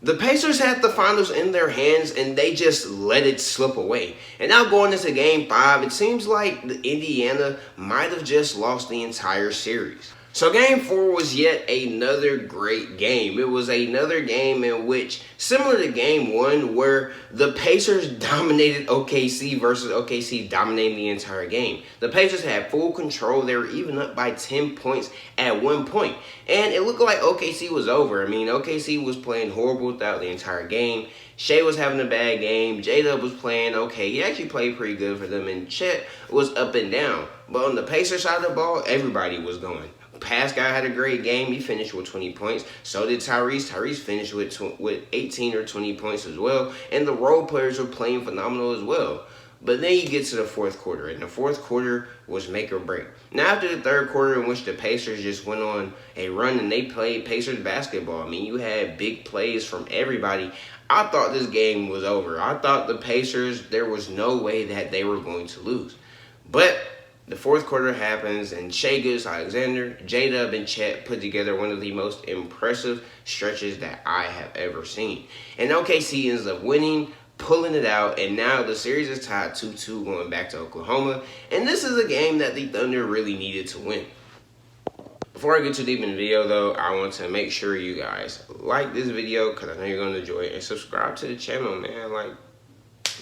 The Pacers had the finals in their hands and they just let it slip away. And now going into game 5, it seems like Indiana might have just lost the entire series. So game 4 was yet another great game. It was another game in which, similar to game 1, where the Pacers dominated OKC versus OKC dominating the entire game. The Pacers had full control. They were even up by 10 points at one point. And it looked like OKC was over. I mean, OKC was playing horrible throughout the entire game. Shea was having a bad game. J-Dub was playing okay. He actually played pretty good for them. And Chet was up and down. But on the Pacers side of the ball, everybody was going. Pascal had a great game. He finished with 20 points. So did Tyrese. Tyrese finished with 18 or 20 points as well. And the role players were playing phenomenal as well. But then you get to the fourth quarter, and the fourth quarter was make or break. Now, after the third quarter, in which the Pacers just went on a run and they played Pacers basketball, I mean, you had big plays from everybody. I thought this game was over. I thought the Pacers, there was no way that they were going to lose. But the fourth quarter happens, and Shai Gilgeous-Alexander, J-Dub, and Chet put together one of the most impressive stretches that I have ever seen. And OKC ends up winning, pulling it out, and now the series is tied 2-2 going back to Oklahoma. And this is a game that the Thunder really needed to win. Before I get too deep in the video, though, I want to make sure you guys like this video because I know you're going to enjoy it, and subscribe to the channel, man. Like,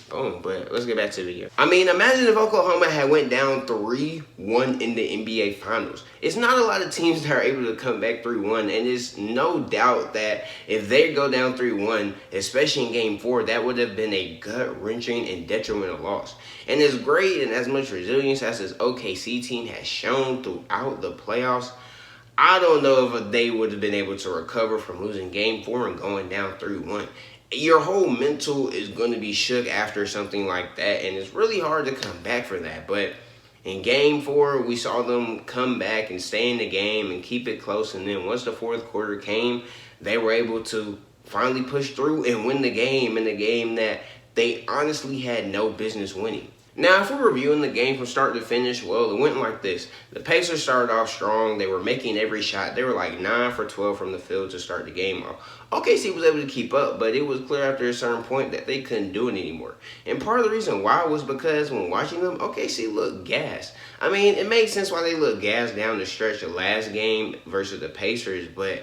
boom. But let's get back to the video. I mean, imagine if Oklahoma had went down 3-1 in the NBA Finals. It's not a lot of teams that are able to come back 3-1, and it's no doubt that if they go down 3-1, especially in Game 4, that would have been a gut-wrenching and detrimental loss. And as great and as much resilience as this OKC team has shown throughout the playoffs, I don't know if they would have been able to recover from losing Game 4 and going down 3-1. Your whole mental is going to be shook after something like that, and it's really hard to come back from that. But in Game 4, we saw them come back and stay in the game and keep it close, and then once the fourth quarter came, they were able to finally push through and win the game in a game that they honestly had no business winning. Now, if we're reviewing the game from start to finish, well, it went like this. The Pacers started off strong. They were making every shot. They were like 9 for 12 from the field to start the game off. OKC was able to keep up, but it was clear after a certain point that they couldn't do it anymore. And part of the reason why was because when watching them, OKC looked gassed. I mean, it makes sense why they looked gassed down the stretch of last game versus the Pacers, but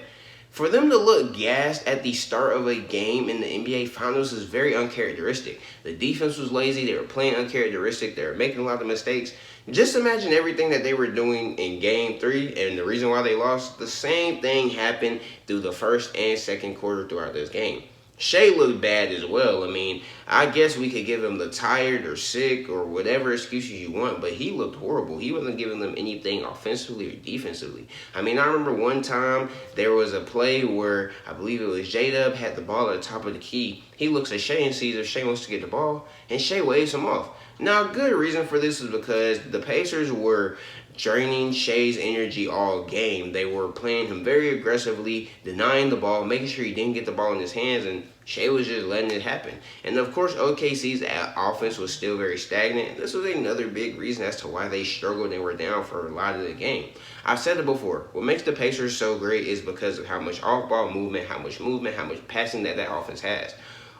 for them to look gassed at the start of a game in the NBA Finals is very uncharacteristic. The defense was lazy. They were playing uncharacteristic. They were making a lot of mistakes. Just imagine everything that they were doing in Game 3, and the reason why they lost, the same thing happened through the first and second quarter throughout this game. Shea looked bad as well. I mean, I guess we could give him the tired or sick or whatever excuses you want, but he looked horrible. He wasn't giving them anything offensively or defensively. I mean, I remember one time there was a play where I believe it was J-Dub had the ball at the top of the key. He looks at Shea and sees if Shea wants to get the ball, and Shea waves him off. Now, a good reason for this is because the Pacers were draining Shea's energy all game. They were playing him very aggressively, denying the ball, making sure he didn't get the ball in his hands, and Shea was just letting it happen. And of course, OKC's offense was still very stagnant. This was another big reason as to why they struggled and were down for a lot of the game. I've said it before. What makes the Pacers so great is because of how much off-ball movement, how much passing that offense has.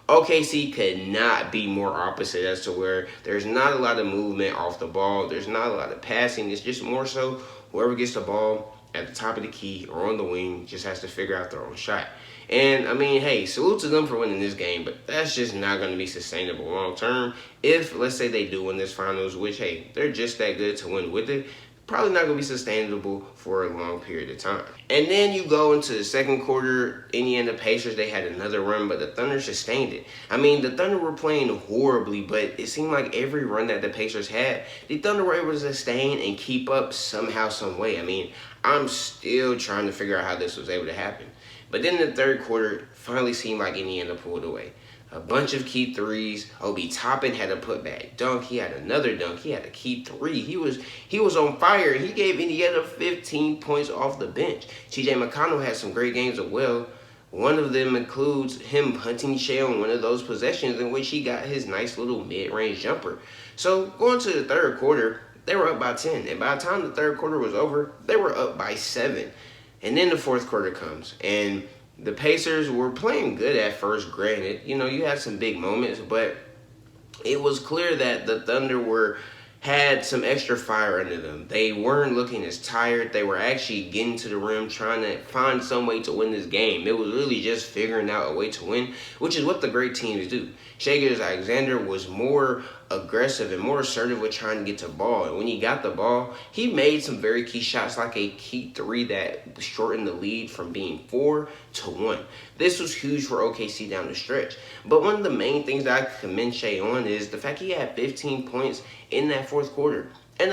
OKC could not be more opposite as to where there's not a lot of movement off the ball. There's not a lot of passing. It's just more so whoever gets the ball at the top of the key or on the wing just has to figure out their own shot. And, I mean, hey, salute to them for winning this game, but that's just not going to be sustainable long term. If, let's say, they do win this finals, which, hey, they're just that good to win with it, probably not going to be sustainable for a long period of time. And then you go into the second quarter, Indiana Pacers, they had another run, but the Thunder sustained it. I mean, the Thunder were playing horribly, but it seemed like every run that the Pacers had, the Thunder were able to sustain and keep up somehow, some way. I mean, I'm still trying to figure out how this was able to happen. But then the third quarter finally seemed like Indiana pulled away. A bunch of key threes. Obi Toppin had a putback dunk. He had another dunk. He had a key three. He was on fire. He gave Indiana 15 points off the bench. TJ McConnell had some great games as well. One of them includes him punting Shea on one of those possessions in which he got his nice little mid-range jumper. So going to the third quarter, they were up by 10. And by the time the third quarter was over, they were up by 7. And then the fourth quarter comes. And The Pacers were playing good at first, granted. You had some big moments, but it was clear that the Thunder had some extra fire under them. They weren't looking as tired. They were actually getting to the rim, trying to find some way to win this game. It was really just figuring out a way to win, which is what the great teams do. Shai Gilgeous-Alexander was more aggressive and more assertive with trying to get to the ball. And when he got the ball, he made some very key shots, like a key three that shortened the lead from being 4-1. This was huge for OKC down the stretch. But one of the main things that I commend Shai on is the fact he had 15 points in that fourth quarter. And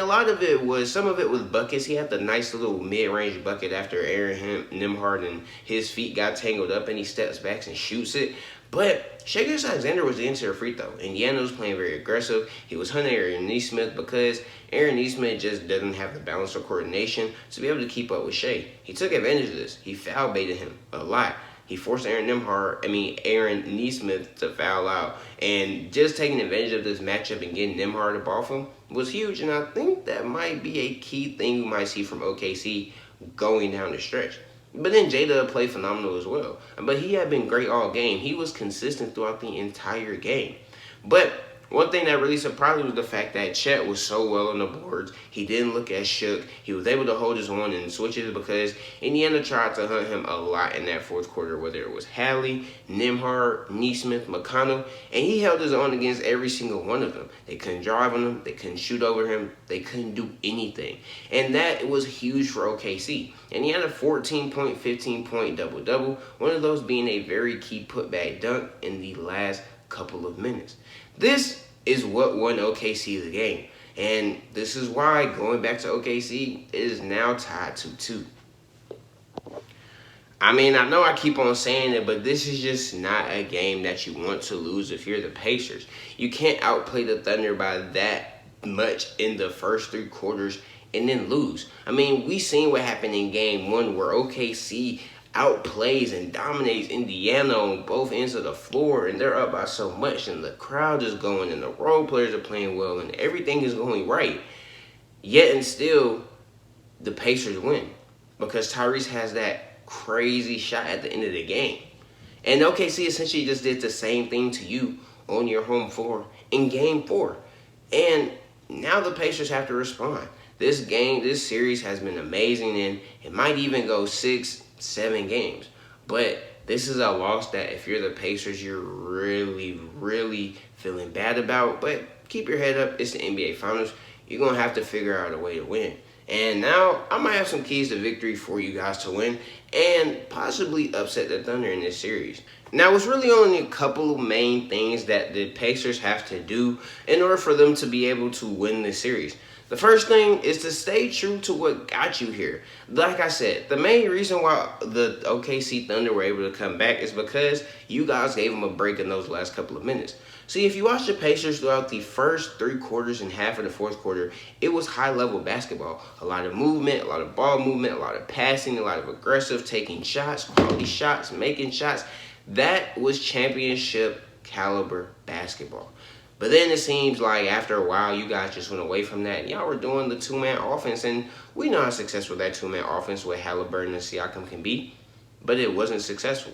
some of it was buckets. He had the nice little mid-range bucket after Aaron Nimhard and his feet got tangled up and he steps back and shoots it. But Shai Gilgeous-Alexander was into the free throw. Indiana was playing very aggressive. He was hunting Aaron Nesmith because Aaron Nesmith just doesn't have the balance or coordination to be able to keep up with Shai. He took advantage of this. He foul baited him a lot. He forced Aaron Nesmith to foul out. And just taking advantage of this matchup and getting Nimhard off him was huge. And I think that might be a key thing we might see from OKC going down the stretch. But then Jada played phenomenal as well. But he had been great all game. He was consistent throughout the entire game. But one thing that really surprised me was the fact that Chet was so well on the boards. He didn't look as shook. He was able to hold his own in switches because Indiana tried to hunt him a lot in that fourth quarter, whether it was Halley, Nimhard, Nesmith, McConnell, and he held his own against every single one of them. They couldn't drive on him. They couldn't shoot over him. They couldn't do anything. And that was huge for OKC. And he had a 14-point, 15-point double-double, one of those being a very key putback dunk in the last couple of minutes. This is what won OKC the game. And this is why going back to OKC is now tied to 2. I mean, I know I keep on saying it, but this is just not a game that you want to lose if you're the Pacers. You can't outplay the Thunder by that much in the first 3 quarters and then lose. I mean, we seen what happened in game 1 where OKC outplays and dominates Indiana on both ends of the floor, and they're up by so much, and the crowd is going, and the role players are playing well, and everything is going right. Yet and still, the Pacers win because Tyrese has that crazy shot at the end of the game. And OKC essentially just did the same thing to you on your home floor in game 4. And now the Pacers have to respond. This series has been amazing, and it might even go 6-7 games. But this is a loss that if you're the Pacers, you're really, really feeling bad about. But keep your head up. It's the NBA Finals. You're going to have to figure out a way to win. And now I might have some keys to victory for you guys to win and possibly upset the Thunder in this series. Now, it's really only a couple of main things that the Pacers have to do in order for them to be able to win this series. The first thing is to stay true to what got you here. Like I said, the main reason why the OKC Thunder were able to come back is because you guys gave them a break in those last couple of minutes. See, if you watch the Pacers throughout the first 3 quarters and half of the fourth quarter, it was high-level basketball. A lot of movement, a lot of ball movement, a lot of passing, a lot of aggressive, taking shots, quality shots, making shots. That was championship caliber basketball. But then it seems like after a while, you guys just went away from that. Y'all were doing the 2-man offense, and we know how successful that 2-man offense with Halliburton and Siakam can be, but it wasn't successful.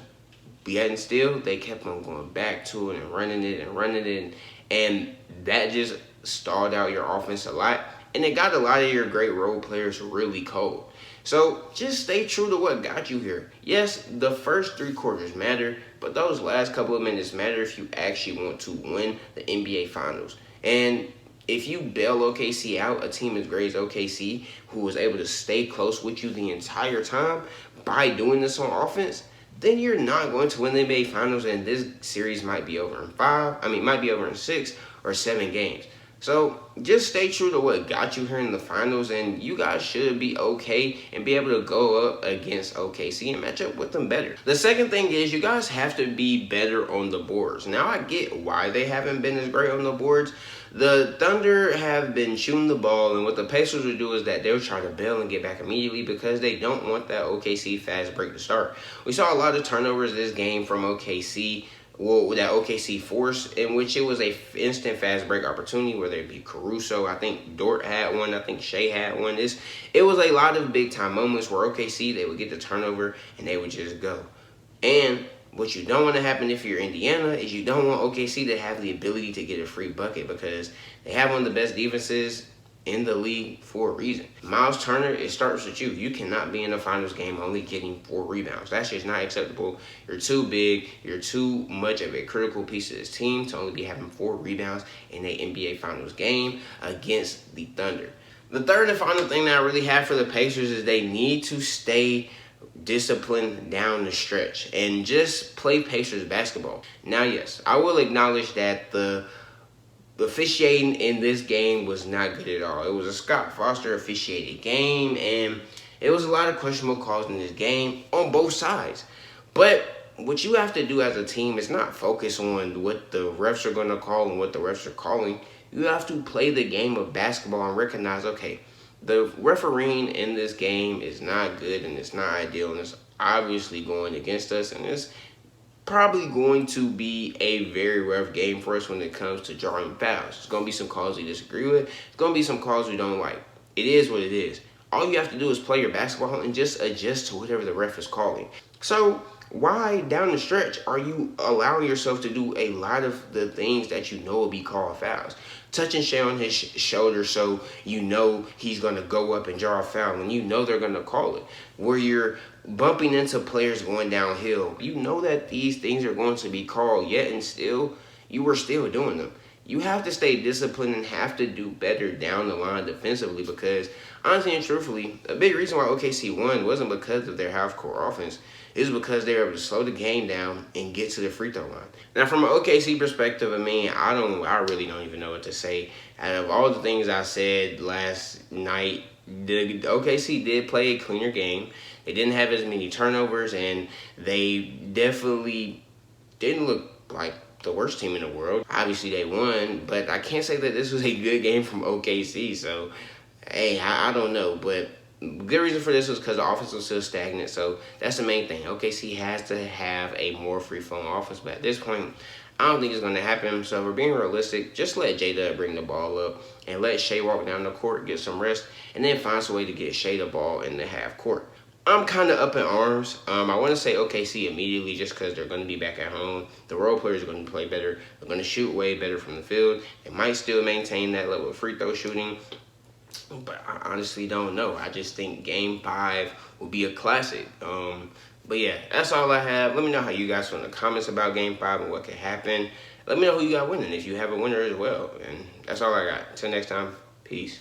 Yet and still, they kept on going back to it and running it, and that just stalled out your offense a lot, and it got a lot of your great role players really cold. So just stay true to what got you here. Yes, the first 3 quarters matter, but those last couple of minutes matter if you actually want to win the NBA Finals. And if you bail OKC out, a team as great as OKC, who was able to stay close with you the entire time by doing this on offense, then you're not going to win the NBA Finals, and this series might be over in 6 or 7 games. So just stay true to what got you here in the finals, and you guys should be okay and be able to go up against OKC and match up with them better. The second thing is you guys have to be better on the boards. Now, I get why they haven't been as great on the boards. The Thunder have been shooting the ball, and what the Pacers will do is that they'll try to bail and get back immediately because they don't want that OKC fast break to start. We saw a lot of turnovers this game from OKC. Well, that OKC force, in which it was a instant fast break opportunity, whether it be Caruso, I think Dort had one, I think Shai had one. It was a lot of big time moments where OKC, they would get the turnover and they would just go. And what you don't want to happen if you're Indiana is you don't want OKC to have the ability to get a free bucket because they have one of the best defenses in the league for a reason. Miles Turner, it starts with you. You cannot be in the finals game only getting 4 rebounds. That's just not acceptable. You're too big. You're too much of a critical piece of this team to only be having 4 rebounds in an NBA Finals game against the Thunder. The third and final thing that I really have for the Pacers is they need to stay disciplined down the stretch and just play Pacers basketball. Now, yes, I will acknowledge that the officiating in this game was not good at all. It was a Scott Foster officiated game, and it was a lot of questionable calls in this game on both sides. But what you have to do as a team is not focus on what the refs are going to call and what the refs are calling. You have to play the game of basketball and recognize, okay, the refereeing in this game is not good and it's not ideal and it's obviously going against us, and it's probably going to be a very rough game for us when it comes to drawing fouls. There's going to be some calls we disagree with. There's going to be some calls we don't like. It is what it is. All you have to do is play your basketball and just adjust to whatever the ref is calling. So why down the stretch are you allowing yourself to do a lot of the things that you know will be called fouls? Touching Shea on his shoulder so you know he's going to go up and draw a foul and you know they're going to call it. Where you're bumping into players going downhill, you know that these things are going to be called, yet and still, you were still doing them. You have to stay disciplined and have to do better down the line defensively because, honestly and truthfully, a big reason why OKC won wasn't because of their half-court offense. It was because they were able to slow the game down and get to the free throw line. Now, from an OKC perspective, I mean, I really don't even know what to say. Out of all the things I said last night, the OKC did play a cleaner game. They didn't have as many turnovers, and they definitely didn't look like the worst team in the world. Obviously, they won, but I can't say that this was a good game from OKC. So, hey, I don't know, but good reason for this was because the offense was still stagnant. So that's the main thing. OKC has to have a more free-flowing offense, but at this point, I don't think it's going to happen. So if we're being realistic, just let J-Dub bring the ball up and let Shea walk down the court, get some rest, and then find some way to get Shea the ball in the half court. I'm kind of up in arms. I want to say OKC immediately just because they're going to be back at home. The role players are going to play better. They're going to shoot way better from the field. They might still maintain that level of free throw shooting, but I honestly don't know. I just think Game 5 will be a classic. But yeah, that's all I have. Let me know how you guys feel in the comments about Game 5 and what could happen. Let me know who you got winning if you have a winner as well. And that's all I got. Until next time, peace.